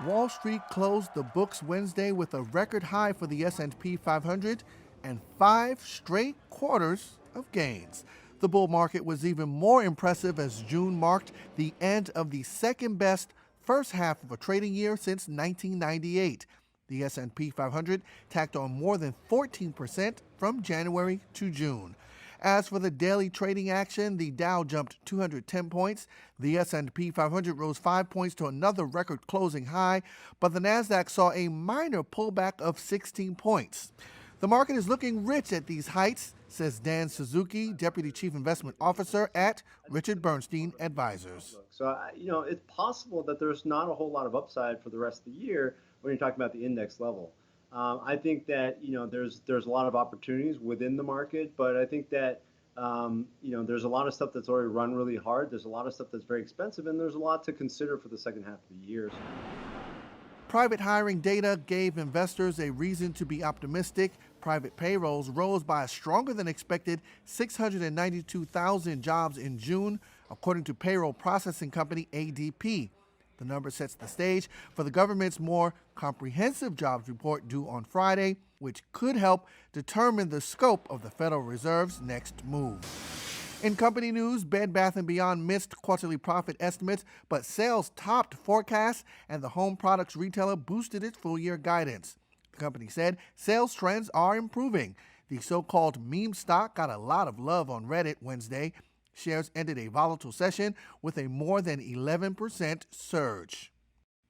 Wall Street closed the books Wednesday with a record high for the S&P 500 and 5 straight quarters of gains. The bull market was even more impressive as June marked the end of the second-best first half of a trading year since 1998. The S&P 500 tacked on more than 14% from January to June. As for the daily trading action, the Dow jumped 210 points, the S&P 500 rose 5 points to another record closing high, but the Nasdaq saw a minor pullback of 16 points. The market is looking rich at these heights, says Dan Suzuki, Deputy Chief Investment Officer at Richard Bernstein Advisors. So, it's possible that there's not a whole lot of upside for the rest of the year when you're talking about the index level. I think that there's a lot of opportunities within the market, but I think that there's a lot of stuff that's already run really hard. There's a lot of stuff that's very expensive, and there's a lot to consider for the second half of the year. Private hiring data gave investors a reason to be optimistic. Private payrolls rose by a stronger than expected 692,000 jobs in June, according to payroll processing company ADP. The number sets the stage for the government's more comprehensive jobs report due on Friday, which could help determine the scope of the Federal Reserve's next move. In company news, Bed Bath & Beyond missed quarterly profit estimates, but sales topped forecasts, and the home products retailer boosted its full-year guidance. The company said sales trends are improving. The so-called meme stock got a lot of love on Reddit Wednesday. Shares ended a volatile session with a more than 11% surge.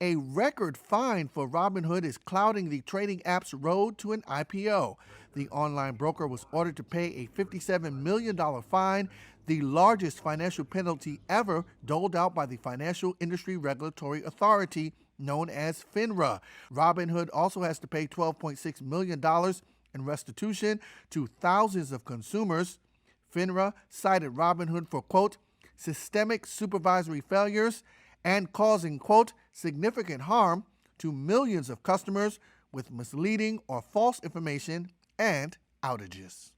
A record fine for Robinhood is clouding the trading app's road to an IPO. The online broker was ordered to pay a $57 million fine, the largest financial penalty ever doled out by the Financial Industry Regulatory Authority, known as FINRA. Robinhood also has to pay $12.6 million in restitution to thousands of consumers. FINRA cited Robinhood for, quote, systemic supervisory failures and causing, quote, significant harm to millions of customers with misleading or false information and outages.